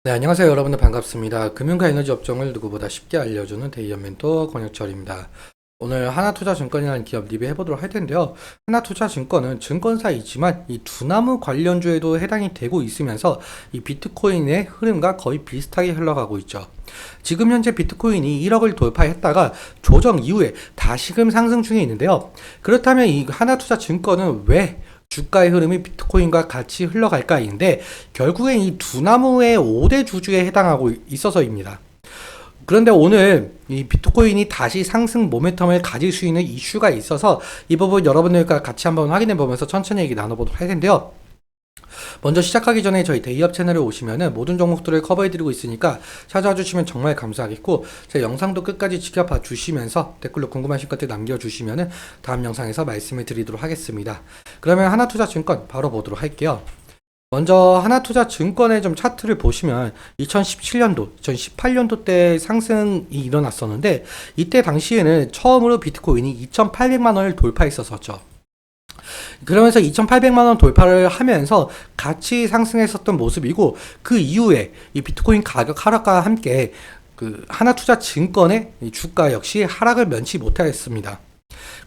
네, 안녕하세요. 여러분들 반갑습니다. 금융과 에너지 업종을 누구보다 쉽게 알려주는 데이어 멘토 권혁철입니다. 오늘 하나투자증권이라는 기업 리뷰해보도록 할 텐데요. 하나투자증권은 증권사이지만 이 두나무 관련주에도 해당이 되고 있으면서 이 비트코인의 흐름과 거의 비슷하게 흘러가고 있죠. 지금 현재 비트코인이 1억을 돌파했다가 조정 이후에 다시금 상승 중에 있는데요. 그렇다면 이 하나투자증권은 왜 주가의 흐름이 비트코인과 같이 흘러갈까인데 결국엔 이 두나무의 5대 주주에 해당하고 있어서입니다. 그런데 오늘 이 비트코인이 다시 상승 모멘텀을 가질 수 있는 이슈가 있어서 이 부분 여러분들과 같이 한번 확인해 보면서 천천히 얘기 나눠보도록 할 텐데요. 먼저 시작하기 전에 저희 데이업 채널에 오시면은 모든 종목들을 커버해드리고 있으니까 찾아와 주시면 정말 감사하겠고, 제 영상도 끝까지 지켜봐 주시면서 댓글로 궁금하신 것들 남겨주시면은 다음 영상에서 말씀을 드리도록 하겠습니다. 그러면 하나투자증권 바로 보도록 할게요. 먼저 하나투자증권의 좀 차트를 보시면 2017년도, 2018년도 때 상승이 일어났었는데 이때 당시에는 처음으로 비트코인이 2,800만 원을 돌파했었죠. 그러면서 2,800만 원 돌파를 하면서 같이 상승했었던 모습이고, 그 이후에 이 비트코인 가격 하락과 함께 그 하나투자증권의 주가 역시 하락을 면치 못하였습니다.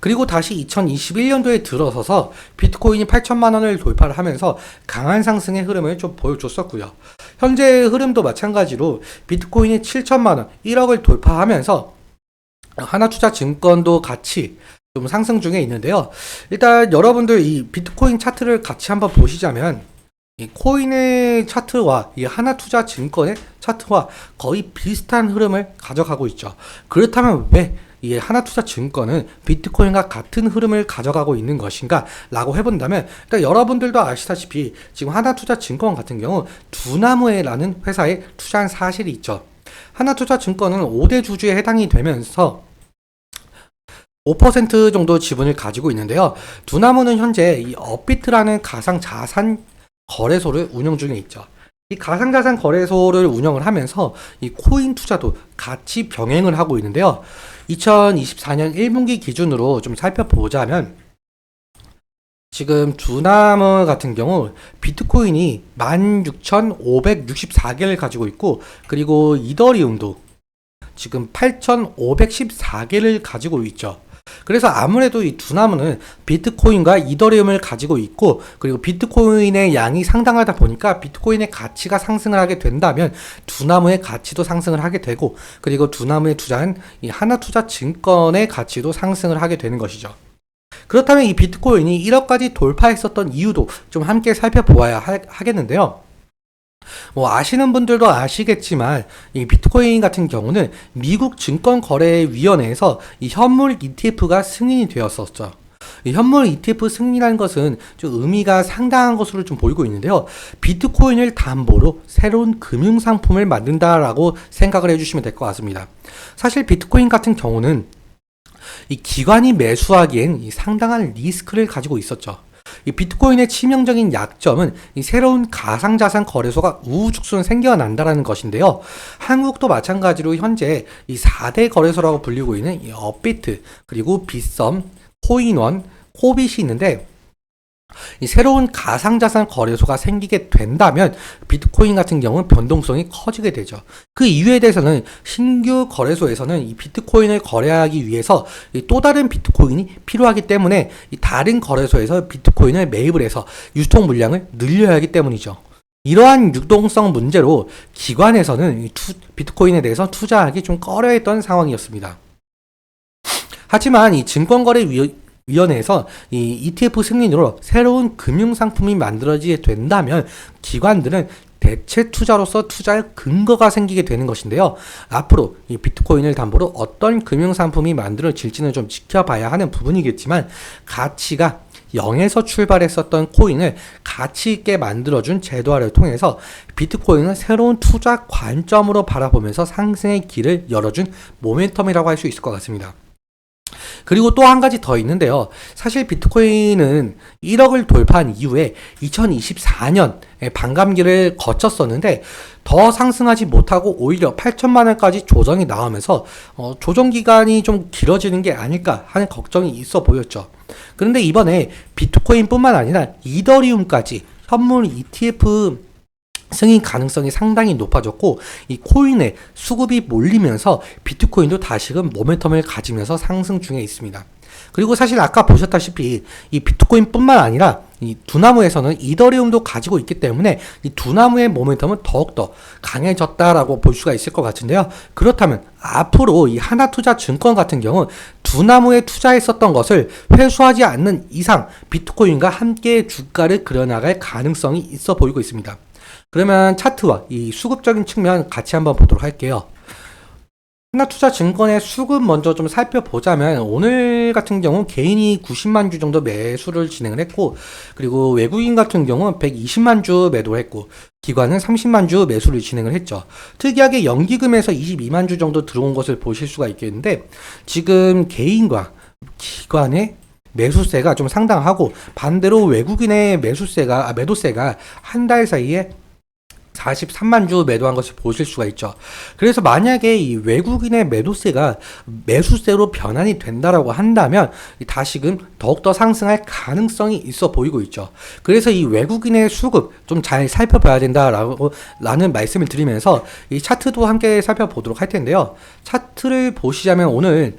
그리고 다시 2021년도에 들어서서 비트코인이 8천만 원을 돌파를 하면서 강한 상승의 흐름을 좀 보여줬었고요. 현재 흐름도 마찬가지로 비트코인이 7천만 원, 1억을 돌파하면서 하나투자증권도 같이 좀 상승 중에 있는데요. 일단 여러분들 이 비트코인 차트를 같이 한번 보시자면 이 코인의 차트와 이 하나투자증권의 차트와 거의 비슷한 흐름을 가져가고 있죠. 그렇다면 왜 이 하나투자증권은 비트코인과 같은 흐름을 가져가고 있는 것인가 라고 해본다면, 일단 여러분들도 아시다시피 지금 하나투자증권 같은 경우 두나무에라는 회사에 투자한 사실이 있죠. 하나투자증권은 5대 주주에 해당이 되면서 5% 정도 지분을 가지고 있는데요. 두나무는 현재 이 업비트라는 가상자산 거래소를 운영 중에 있죠. 이 가상자산 거래소를 운영을 하면서 이 코인 투자도 같이 병행을 하고 있는데요. 2024년 1분기 기준으로 좀 살펴보자면 지금 두나무 같은 경우 비트코인이 16,564개를 가지고 있고, 그리고 이더리움도 지금 8,514개를 가지고 있죠. 그래서 아무래도 이 두나무는 비트코인과 이더리움을 가지고 있고, 그리고 비트코인의 양이 상당하다 보니까 비트코인의 가치가 상승을 하게 된다면 두나무의 가치도 상승을 하게 되고, 그리고 두나무에 투자한 이 하나투자증권의 가치도 상승을 하게 되는 것이죠. 그렇다면 이 비트코인이 1억까지 돌파했었던 이유도 좀 함께 살펴보아야 하겠는데요. 뭐 아시는 분들도 아시겠지만 이 비트코인 같은 경우는 미국 증권거래위원회에서 이 현물 ETF가 승인이 되었었죠. 이 현물 ETF 승인이라는 것은 좀 의미가 상당한 것으로 좀 보이고 있는데요. 비트코인을 담보로 새로운 금융상품을 만든다라고 생각을 해주시면 될 것 같습니다. 사실 비트코인 같은 경우는 이 기관이 매수하기엔 이 상당한 리스크를 가지고 있었죠. 이 비트코인의 치명적인 약점은 이 새로운 가상자산 거래소가 우후죽순 생겨난다라는 것인데요. 한국도 마찬가지로 현재 이 4대 거래소라고 불리고 있는 이 업비트, 그리고 빗썸, 코인원, 코빗이 있는데, 이 새로운 가상자산 거래소가 생기게 된다면 비트코인 같은 경우는 변동성이 커지게 되죠. 그 이유에 대해서는 신규 거래소에서는 이 비트코인을 거래하기 위해서 또 다른 비트코인이 필요하기 때문에 이 다른 거래소에서 비트코인을 매입을 해서 유통 물량을 늘려야 하기 때문이죠. 이러한 유동성 문제로 기관에서는 비트코인에 대해서 투자하기 좀 꺼려했던 상황이었습니다. 하지만 이 증권거래위원회에서 이 ETF 승인으로 새로운 금융상품이 만들어지게 된다면 기관들은 대체 투자로서 투자할 근거가 생기게 되는 것인데요. 앞으로 이 비트코인을 담보로 어떤 금융상품이 만들어질지는 좀 지켜봐야 하는 부분이겠지만, 가치가 0에서 출발했었던 코인을 가치 있게 만들어준 제도화를 통해서 비트코인을 새로운 투자 관점으로 바라보면서 상승의 길을 열어준 모멘텀이라고 할 수 있을 것 같습니다. 그리고 또 한 가지 더 있는데요. 사실 비트코인은 1억을 돌파한 이후에 2024년에 반감기를 거쳤었는데 더 상승하지 못하고 오히려 8천만 원까지 조정이 나오면서 조정 기간이 좀 길어지는 게 아닐까 하는 걱정이 있어 보였죠. 그런데 이번에 비트코인뿐만 아니라 이더리움까지 현물 ETF 승인 가능성이 상당히 높아졌고 이 코인의 수급이 몰리면서 비트코인도 다시금 모멘텀을 가지면서 상승 중에 있습니다. 그리고 사실 아까 보셨다시피 이 비트코인뿐만 아니라 이 두나무에서는 이더리움도 가지고 있기 때문에 이 두나무의 모멘텀은 더욱더 강해졌다라고 볼 수가 있을 것 같은데요. 그렇다면 앞으로 이 하나투자증권 같은 경우 두나무에 투자했었던 것을 회수하지 않는 이상 비트코인과 함께 주가를 그려나갈 가능성이 있어 보이고 있습니다. 그러면 차트와 이 수급적인 측면 같이 한번 보도록 할게요. 하나투자증권의 수급 먼저 좀 살펴보자면 오늘 같은 경우 개인이 90만 주 정도 매수를 진행을 했고 그리고 외국인 같은 경우는 120만 주 매도를 했고 기관은 30만 주 매수를 진행을 했죠. 특이하게 연기금에서 22만 주 정도 들어온 것을 보실 수가 있겠는데 지금 개인과 기관의 매수세가 좀 상당하고 반대로 외국인의 매도세가 한 달 사이에 43만 주 매도한 것을 보실 수가 있죠. 그래서 만약에 이 외국인의 매도세가 매수세로 변환이 된다라고 한다면 다시금 더욱더 상승할 가능성이 있어 보이고 있죠. 그래서 이 외국인의 수급 좀 잘 살펴봐야 된다라는 말씀을 드리면서 이 차트도 함께 살펴보도록 할 텐데요. 차트를 보시자면 오늘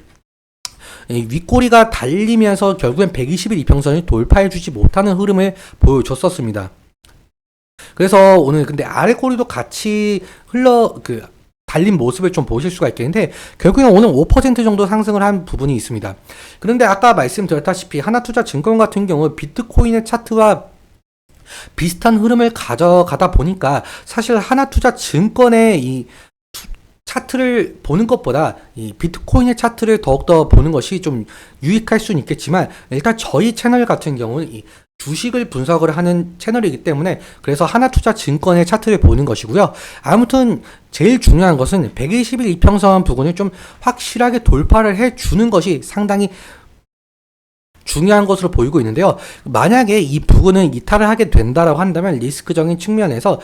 윗꼬리가 달리면서 결국엔 120일 이평선을 돌파해주지 못하는 흐름을 보여줬었습니다. 그래서 오늘 근데 아래꼬리도 같이 달린 모습을 좀 보실 수가 있겠는데 결국엔 오늘 5% 정도 상승을 한 부분이 있습니다. 그런데 아까 말씀드렸다시피 하나투자증권 같은 경우 비트코인의 차트와 비슷한 흐름을 가져가다 보니까 사실 하나투자증권의 이 차트를 보는 것보다 이 비트코인의 차트를 더욱더 보는 것이 좀 유익할 수는 있겠지만 일단 저희 채널 같은 경우는 이 주식을 분석을 하는 채널이기 때문에 그래서 하나투자증권의 차트를 보는 것이고요. 아무튼 제일 중요한 것은 120일 이평선 부분을 좀 확실하게 돌파를 해주는 것이 상당히 중요한 것으로 보이고 있는데요. 만약에 이 부분을 이탈을 하게 된다라고 한다면 리스크적인 측면에서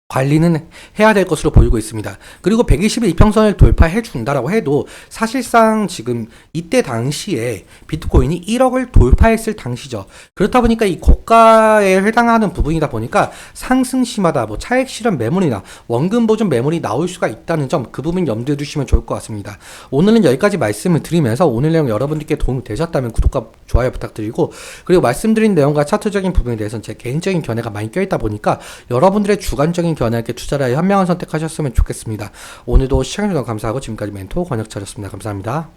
관리는 해야 될 것으로 보이고 있습니다. 그리고 120일 이평선을 돌파해 준다라고 해도 사실상 지금 이때 당시에 비트코인이 1억을 돌파했을 당시죠. 그렇다 보니까 이 고가에 해당하는 부분이다 보니까 상승시마다 뭐 차익 실현 매물이나 원금 보존 매물이 나올 수가 있다는 점 그 부분 염두에 두시면 좋을 것 같습니다. 오늘은 여기까지 말씀을 드리면서 오늘 내용 여러분들께 도움이 되셨다면 구독과 좋아요 부탁드리고 그리고 말씀드린 내용과 차트적인 부분에 대해서는 제 개인적인 견해가 많이 껴있다 보니까 여러분들의 주관적인 견해에 투자를 하여 현명한 선택하셨으면 좋겠습니다. 오늘도 시청해주셔서 감사하고 지금까지 멘토 권혁철이었습니다. 감사합니다.